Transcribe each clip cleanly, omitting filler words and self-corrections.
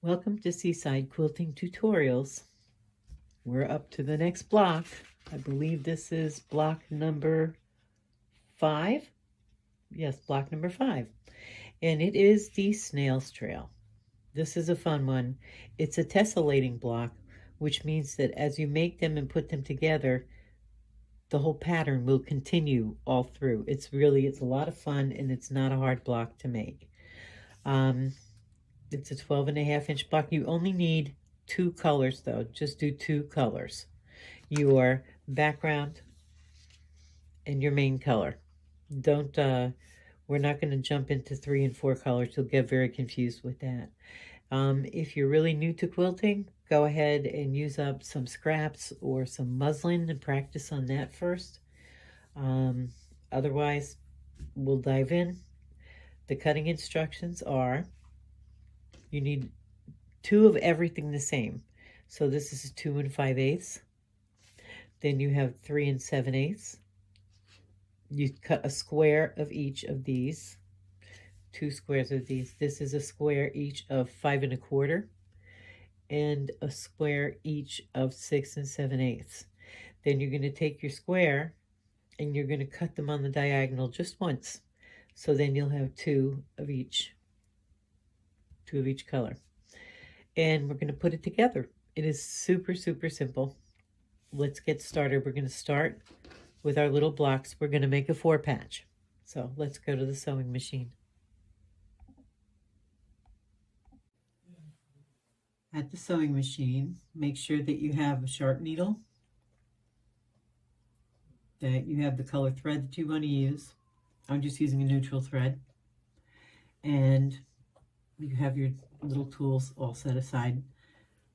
Welcome to Seaside Quilting Tutorials. We're up to the next block. I believe this is block number 5. Yes, block number 5. And it is the Snail's Trail. This is a fun one. It's a tessellating block, which means that as you make them and put them together, the whole pattern will continue all through. It's a lot of fun, and it's not a hard block to make. It's a 12.5-inch block. You only need 2 colors though. Just do 2 colors. Your background and your main color. Don't, we're not going to jump into 3 and 4 colors. You'll get very confused with that. If you're really new to quilting, go ahead and use up some scraps or some muslin and practice on that first. Otherwise, we'll dive in. The cutting instructions are, you need 2 of everything the same. So this is 2 5/8. Then you have 3 7/8. You cut a square of each of these. 2 squares of these. This is a square each of 5 1/4, and a square each of 6 7/8. Then you're going to take your square and you're going to cut them on the diagonal just once. So then you'll have 2 of each color. And we're going to put it together. It is super, super simple. Let's get started. We're going to start with our little blocks. We're going to make a 4 patch. So let's go to the sewing machine. At the sewing machine, make sure that you have a sharp needle, that you have the color thread that you want to use. I'm just using a neutral thread. And you have your little tools all set aside.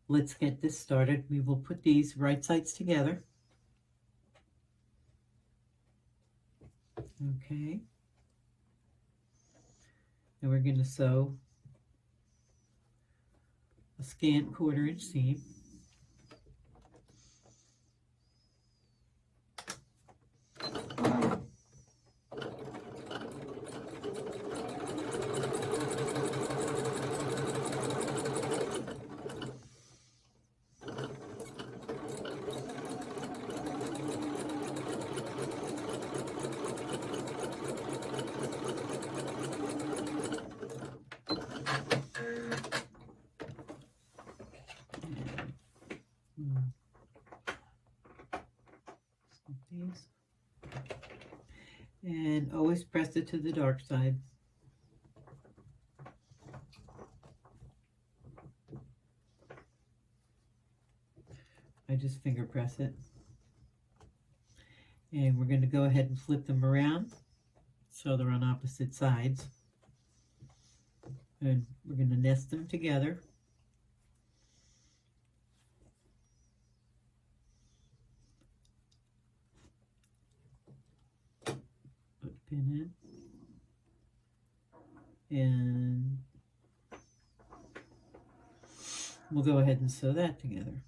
Let's get this started. We will put these right sides together. Okay. And we're going to sew a scant 1/4 inch seam. These. And always press it to the dark side. I just finger press it. And we're going to go ahead and flip them around so they're on opposite sides. And we're going to nest them together. Put a pin in. And we'll go ahead and sew that together.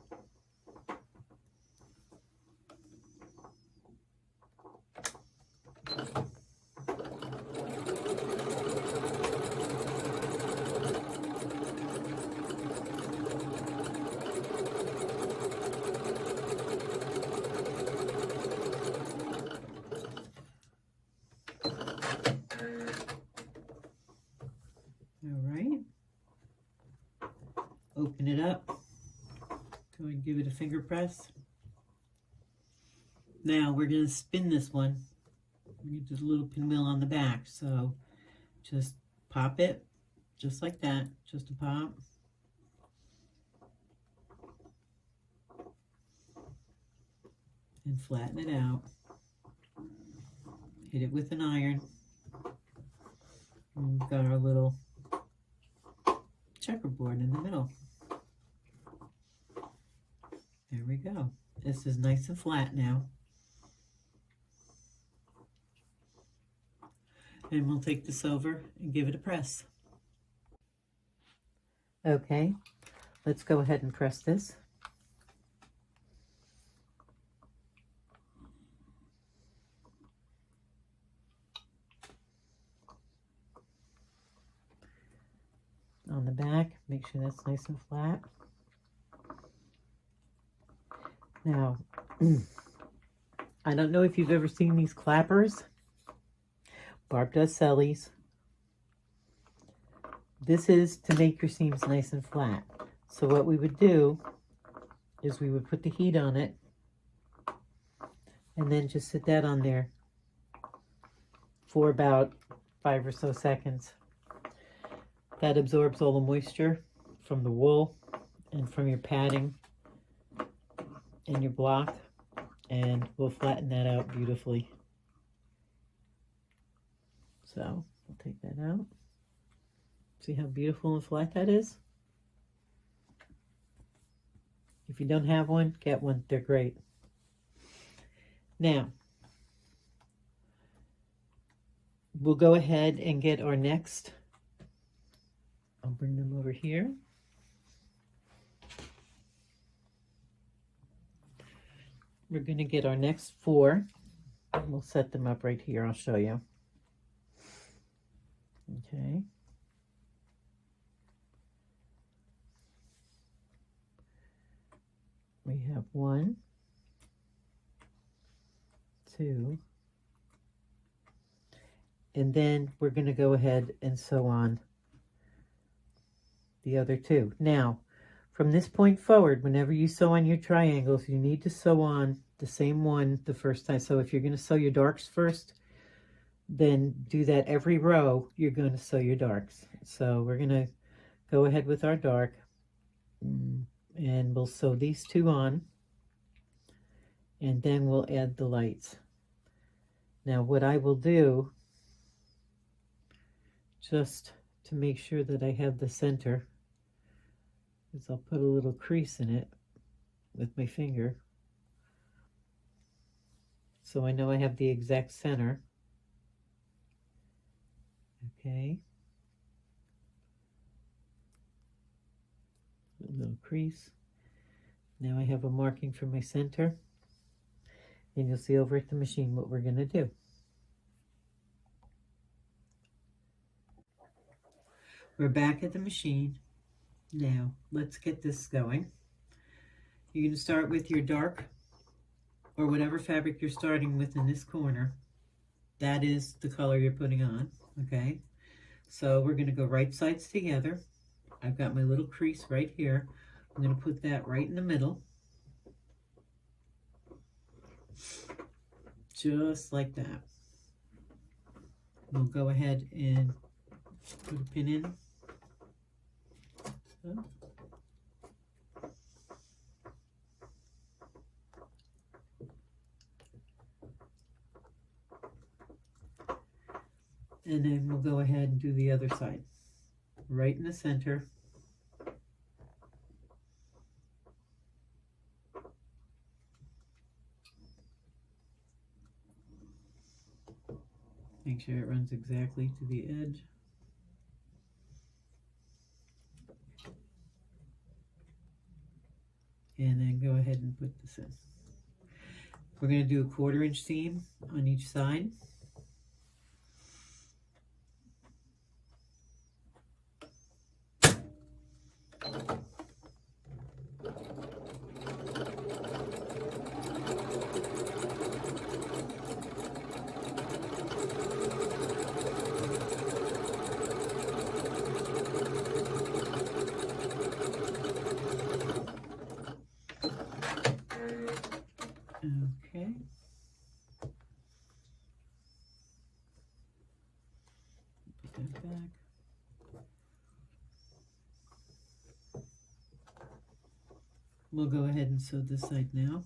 Open it up, go and give it a finger press. Now we're going to spin this one. We get a little pinwheel on the back, so just pop it, just like that, just a pop. And flatten it out. Hit it with an iron. And we've got our little checkerboard in the middle. There we go. This is nice and flat now. And we'll take this over and give it a press. Okay, let's go ahead and press this. the back. Make sure that's nice and flat. Now, I don't know if you've ever seen these clappers. Barb does sell these. This is to make your seams nice and flat. So what we would do is we would put the heat on it and then just sit that on there for about 5 or so seconds. That absorbs all the moisture from the wool and from your padding and your block, and we'll flatten that out beautifully. So I'll take that out. See how beautiful and flat that is? If you don't have one, get one. They're great. Now, we'll go ahead and get our next. I'll bring them over here. We're going to get our next 4. We'll set them up right here. I'll show you. Okay. We have 1, 2, and then we're going to go ahead and sew on the other 2. Now, from this point forward, whenever you sew on your triangles, you need to sew on the same one the first time. So if you're going to sew your darks first, then do that every row. You're going to sew your darks. So we're going to go ahead with our dark, and we'll sew these 2 on, and then we'll add the lights. Now what I will do, just to make sure that I have the center, is I'll put a little crease in it with my finger, so I know I have the exact center. Okay. A little crease. Now I have a marking for my center, and you'll see over at the machine what we're going to do. We're back at the machine. Now let's get this going. You're going to start with your dark, or whatever fabric you're starting with in this corner. That is the color you're putting on. Okay, so we're going to go right sides together. I've got my little crease right here. I'm going to put that right in the middle, just like that. We'll go ahead and put a pin in. So. And then we'll go ahead and do the other side, right in the center. Make sure it runs exactly to the edge. And then go ahead and put this in. We're going to do a 1/4 inch seam on each side. Okay. Put that back. We'll go ahead and sew this side now.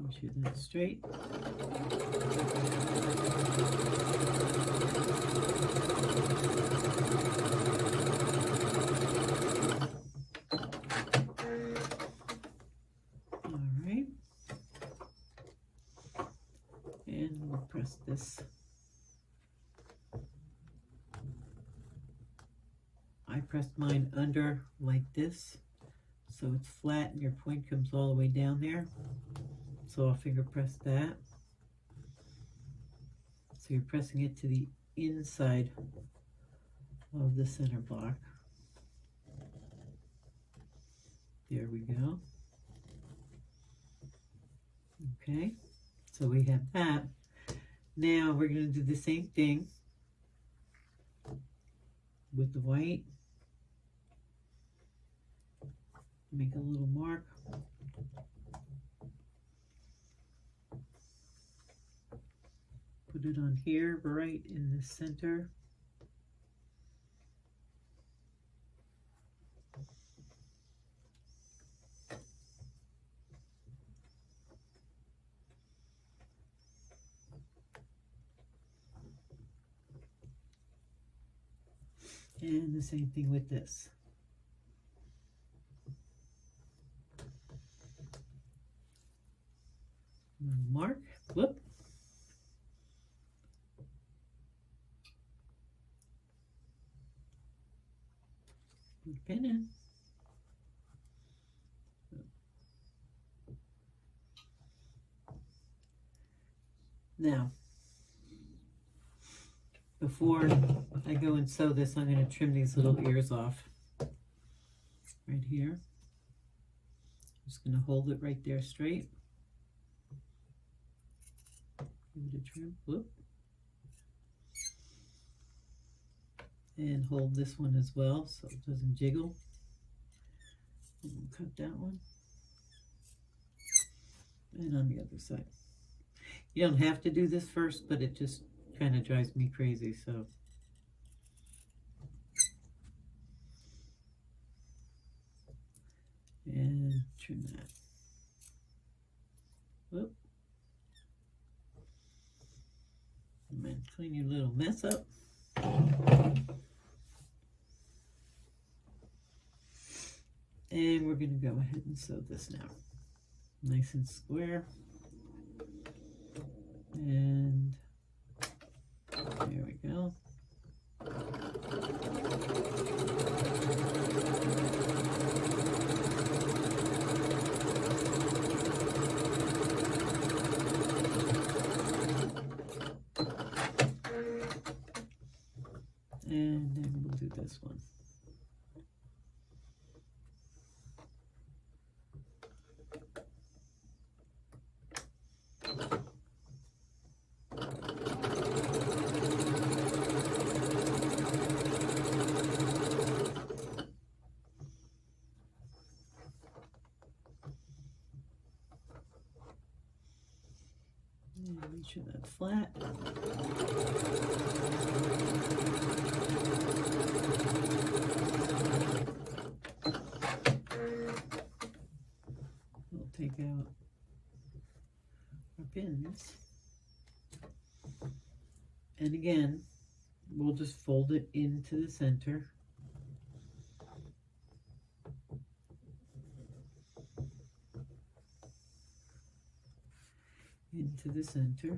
Make sure that's straight. Press this. I pressed mine under like this, so it's flat and your point comes all the way down there. So I'll finger press that. So you're pressing it to the inside of the center block. There we go. Okay, so we have that. Now we're going to do the same thing with the white. Make a little mark. Put it on here, right in the center. And the same thing with this. Mark, whoop. Put a pin in. Now, before I go and sew this, I'm going to trim these little ears off right here. I'm just going to hold it right there straight. Give it a trim. Whoop. And hold this one as well so it doesn't jiggle. And we'll cut that one. And on the other side. You don't have to do this first, but it just kind of drives me crazy, so. And trim that. Whoop. And then clean your little mess up. And we're going to go ahead and sew this now. Nice and square. And there we go. And then we'll do this one. Make sure that's flat. We'll take out our pins. And again, we'll just fold it into the center. Into the center.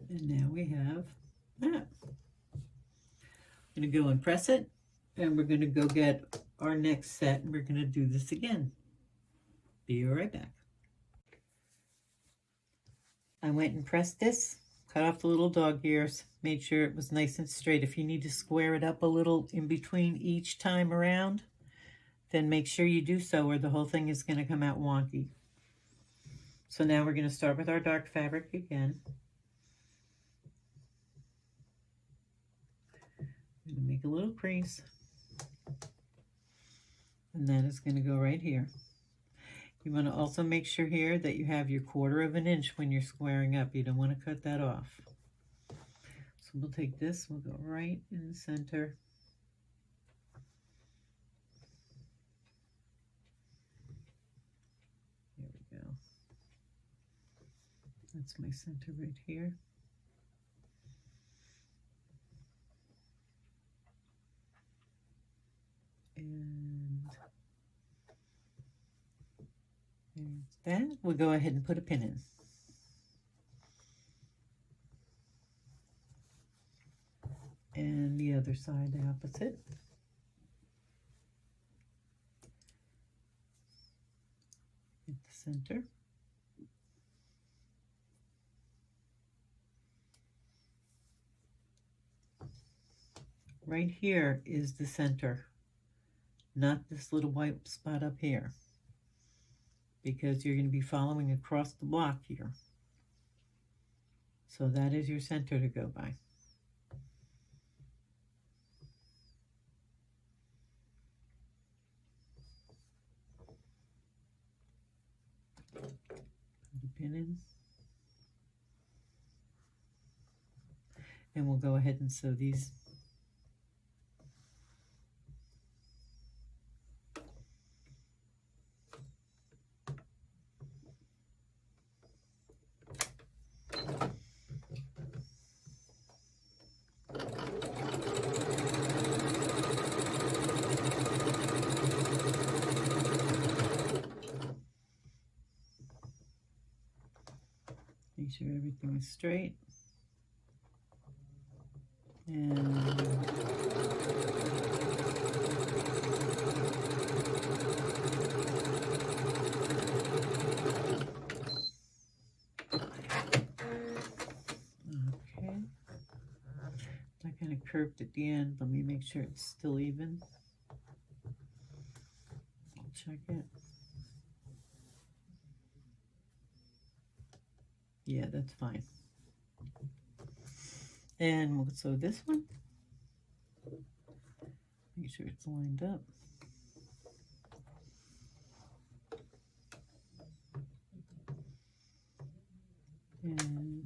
And now we have that. I'm going to go and press it, and we're going to go get our next set, and we're going to do this again. Be right back. I went and pressed this, cut off the little dog ears, made sure it was nice and straight. If you need to square it up a little in between each time around, then make sure you do so, or the whole thing is going to come out wonky. So now we're going to start with our dark fabric again. I'm going to make a little crease. And that is going to go right here. You want to also make sure here that you have your 1/4 of an inch when you're squaring up. You don't want to cut that off. So we'll take this, we'll go right in the center. That's my center right here. And there's that. We'll go ahead and put a pin in. And the other side, the opposite. Hit the center. Right here is the center, not this little white spot up here, because you're going to be following across the block here. So that is your center to go by. Put a pin in. And we'll go ahead and sew these. Make sure everything is straight. And okay, I kind of curved at the end. Let me make sure it's still even. I'll check it. Yeah, that's fine. And we'll sew this one. Make sure it's lined up. And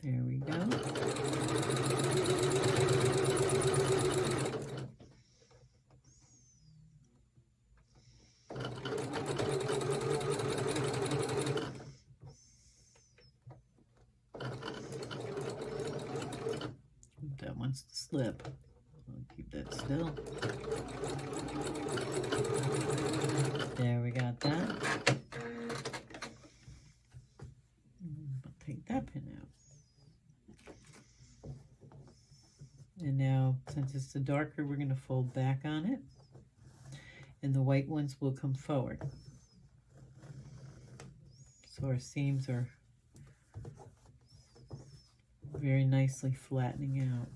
there we go. That wants to slip. I'll keep that still. There, we got that. I'll take that pin out. And now, since it's the darker, we're going to fold back on it. And the white ones will come forward. So our seams are very nicely flattening out.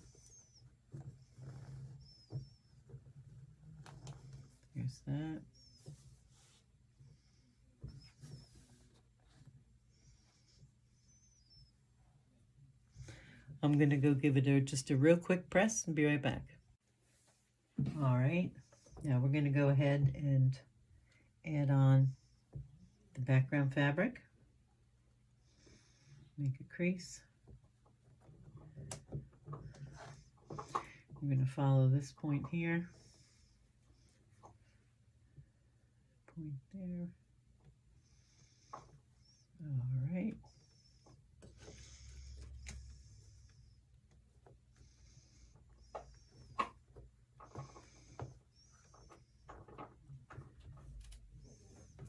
There's that. I'm going to go give it just a real quick press and be right back. All right, now we're going to go ahead and add on the background fabric. Make a crease. I'm going to follow this point here. Point there. All right.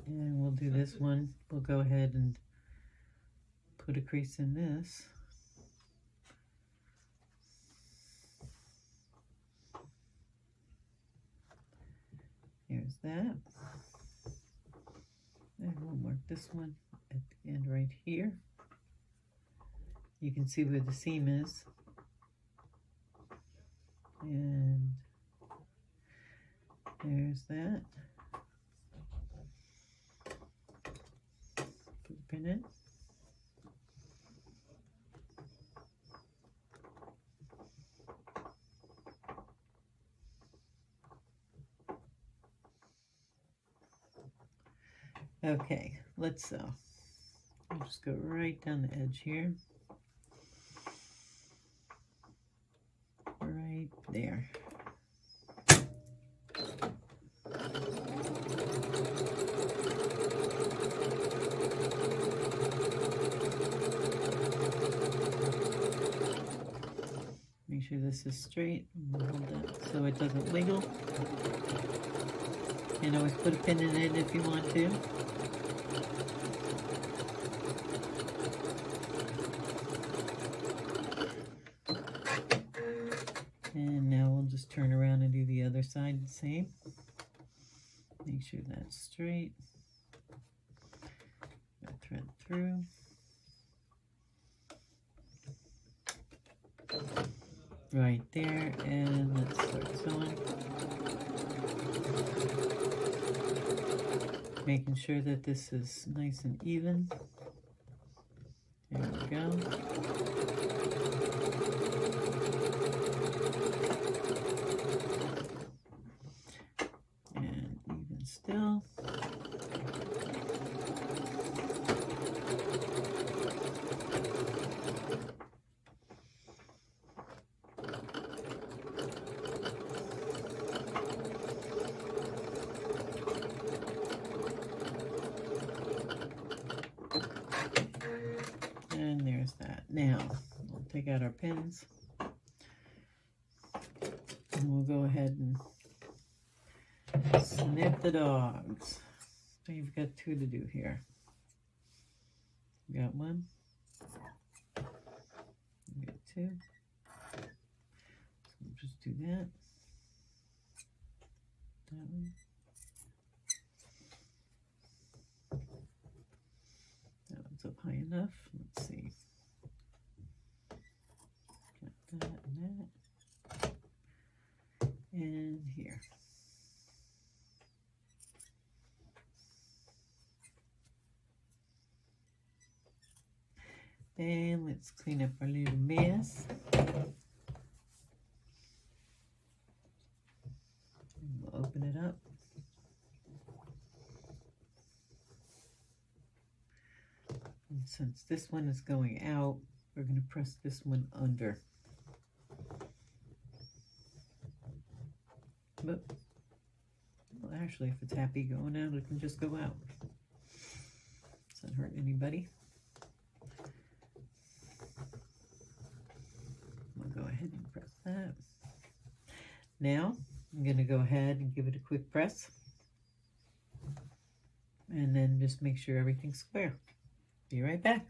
And we'll do this one. We'll go ahead and put a crease in this. Here's that. And we'll mark this one at the end right here. You can see where the seam is. And there's that. Put a pin in. Okay, let's sew. I'll just go right down the edge here. Right there. Make sure this is straight. Hold that so it doesn't wiggle. can always put a pin in it if you want to. And now we'll just turn around and do the other side the same. Make sure that's straight. Thread through. Right there, and let's start sewing. Making sure that this is nice and even. There we go. And even still. And there's that. Now, we'll take out our pins. And we'll go ahead and snip the dogs. So you've got 2 to do here. Got 1. You got 2. So we'll just do that. That one. That one's up high enough. Let's see. Got that and that. And here. And let's clean up our little mess. We'll open it up. And since this one is going out, we're going to press this one under. But, well, actually, if it's happy going out, it can just go out. Doesn't hurt anybody. We'll go ahead and press that. Now, I'm going to go ahead and give it a quick press. And then just make sure everything's square. Be right back.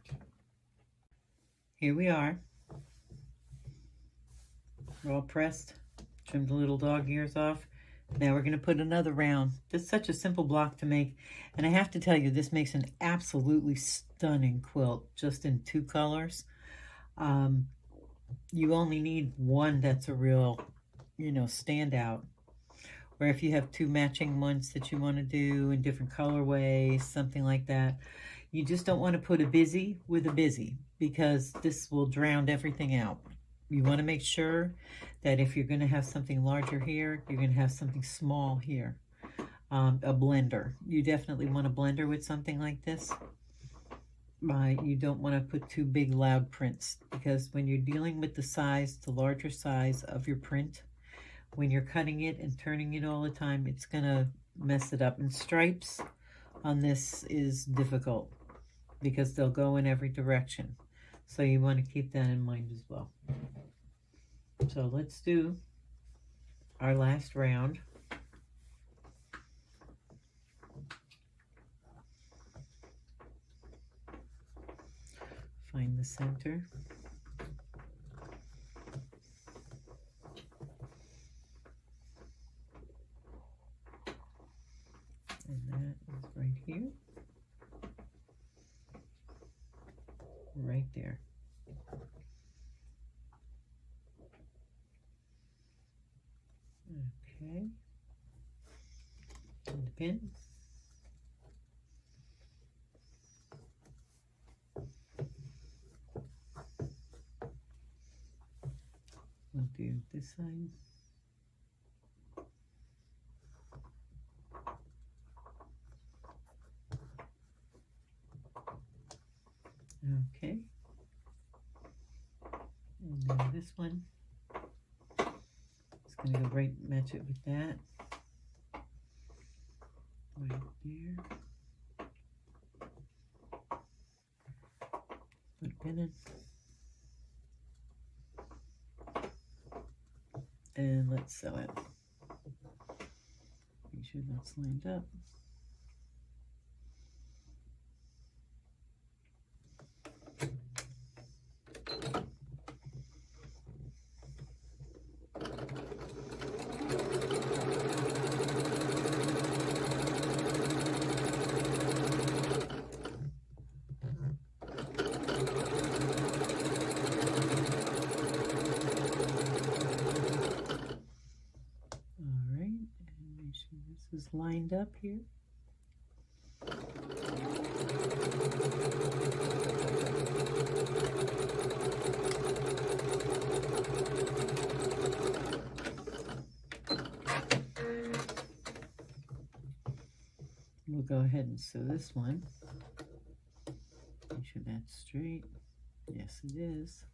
Here we are. We're all pressed. Trimmed the little dog ears off. Now we're going to put another round. This is such a simple block to make. And I have to tell you, this makes an absolutely stunning quilt, just in 2 colors. You only need one that's a real, standout. Or if you have 2 matching ones that you want to do in different colorways, something like that. You just don't want to put a busy with a busy, because this will drown everything out. You want to make sure that if you're going to have something larger here, you're going to have something small here. A blender. You definitely want a blender with something like this. You don't want to put 2 big loud prints, because when you're dealing with the larger size of your print, when you're cutting it and turning it all the time, it's going to mess it up. And stripes on this is difficult, because they'll go in every direction. So you want to keep that in mind as well. So let's do our last round. Find the center. And that is right here. Right there. Okay. And the pin. We'll do this side. Okay. And then this one. It's going to go right, match it with that. Right there. Put a pin in. And let's sew it. Make sure that's lined up. Is lined up here. We'll go ahead and sew this one. Make sure that's straight. Yes, it is.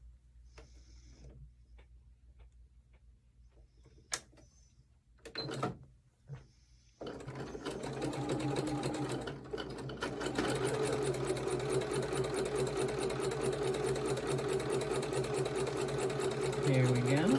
There we go.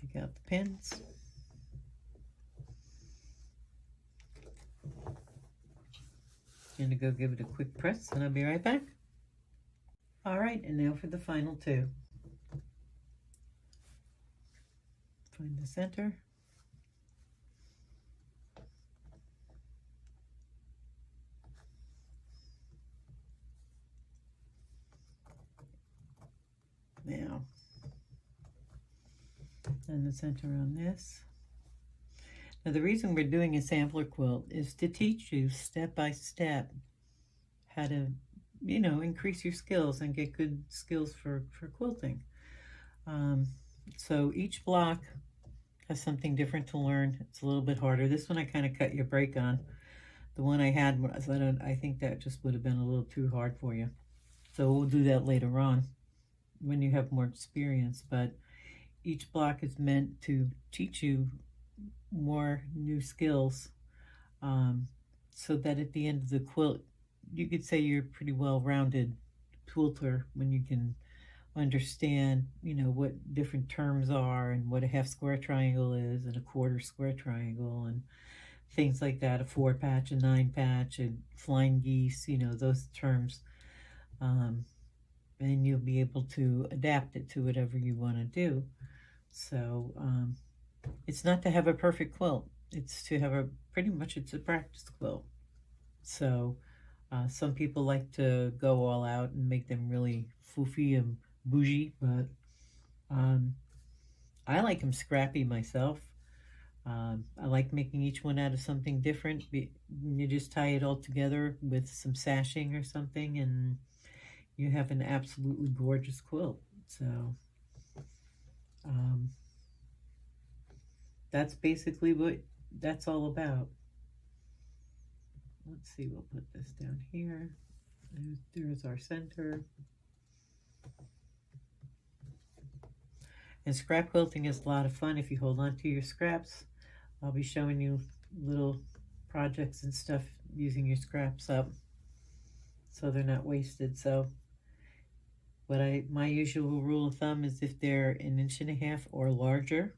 Take out the pins. I'm going to go give it a quick press and I'll be right back. All right, and now for the final two. Find the center. Now, and the center on this. Now the reason we're doing a sampler quilt is to teach you step by step how to, you know, increase your skills and get good skills for quilting. So each block has something different to learn. It's a little bit harder. This one I kind of cut your break on. The one I had, I think that just would have been a little too hard for you. So we'll do that later on when you have more experience. But each block is meant to teach you more new skills, so that at the end of the quilt, you could say you're a pretty well-rounded quilter when you can understand, you know, what different terms are and what a half square triangle is and a quarter square triangle and things like that, a 4 patch, a 9 patch, and flying geese, you know, those terms. And you'll be able to adapt it to whatever you want to do. So it's not to have a perfect quilt. It's to have pretty much it's a practice quilt. So some people like to go all out and make them really foofy and bougie, but I like them scrappy myself. I like making each one out of something different. You just tie it all together with some sashing or something and you have an absolutely gorgeous quilt. So that's basically what that's all about. Let's see, we'll put this down here. There's our center. And scrap quilting is a lot of fun if you hold on to your scraps. I'll be showing you little projects and stuff using your scraps up so they're not wasted. So my usual rule of thumb is if they're 1.5 inches or larger,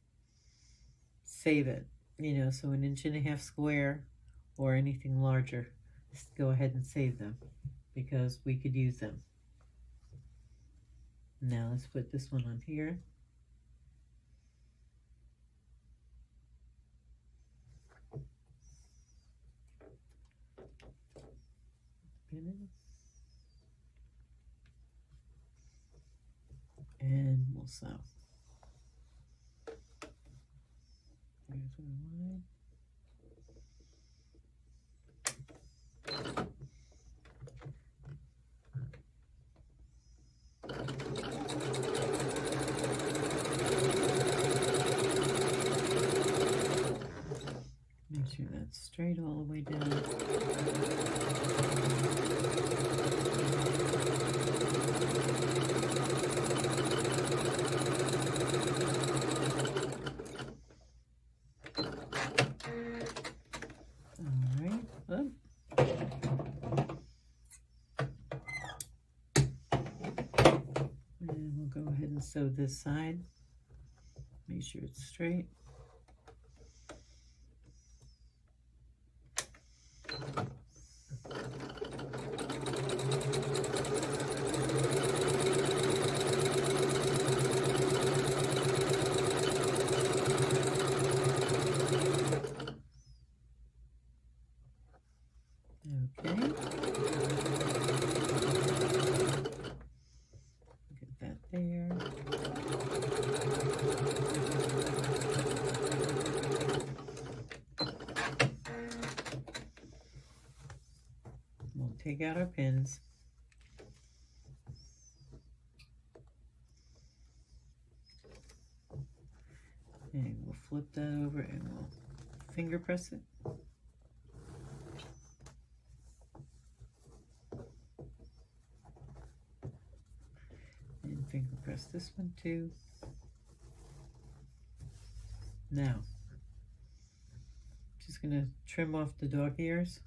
save it. You know, so 1.5 inches square or anything larger, just go ahead and save them because we could use them. Now let's put this one on here. And we'll sew. Here's what I wanted. Make sure that's straight all the way down. sew this side. Make sure it's straight. Okay. Get that there. We'll take out our pins. And we'll flip that over and we'll finger press it. And finger press this one too. Now, just gonna trim off the dog ears.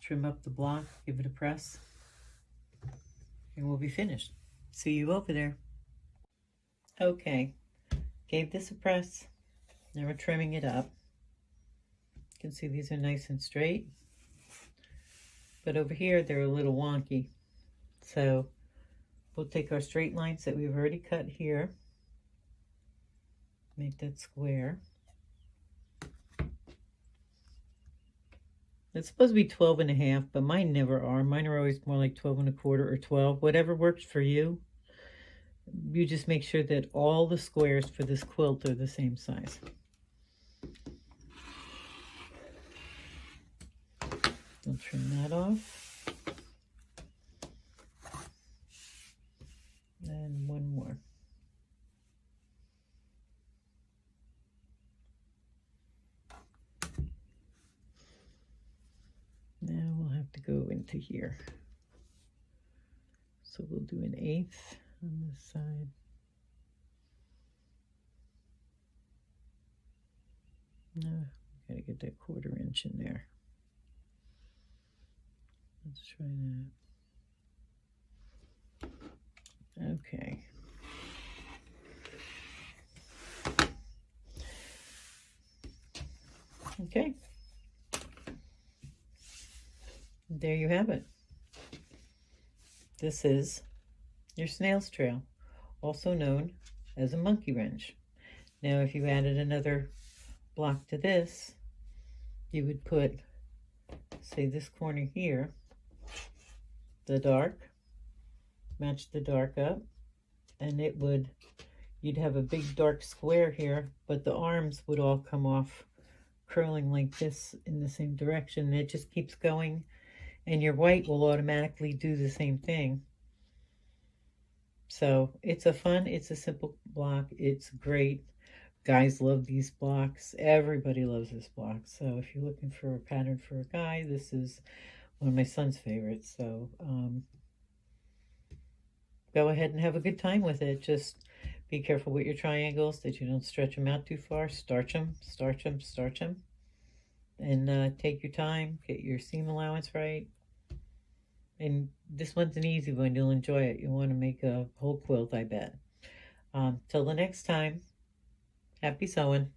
Trim up the block, give it a press, and we'll be finished. See you over there. Okay, gave this a press. Now we're trimming it up. You can see these are nice and straight, but over here they're a little wonky. So we'll take our straight lines that we've already cut here, make that square. It's supposed to be 12.5, but mine never are. Mine are always more like 12.25 or 12, whatever works for you. You just make sure that all the squares for this quilt are the same size. I'll trim that off. And one more. Now we'll have to go into here. So we'll do 1/8 on this side. No, gotta get that 1/4 inch in there. Let's try that. Okay. Okay. There you have it. This is your snail's trail, also known as a monkey wrench. Now, if you added another block to this, you would put, say, this corner here, the dark, match the dark up, and it would, you'd have a big dark square here, but the arms would all come off curling like this in the same direction. And it just keeps going, and your white will automatically do the same thing. So it's a simple block. It's great. Guys love these blocks. Everybody loves this block. So if you're looking for a pattern for a guy, this is one of my son's favorites. So go ahead and have a good time with it. Just be careful with your triangles that you don't stretch them out too far. Starch them, starch them, starch them. And take your time. Get your seam allowance right. And this one's an easy one. You'll enjoy it. You'll want to make a whole quilt, I bet. Till the next time, happy sewing.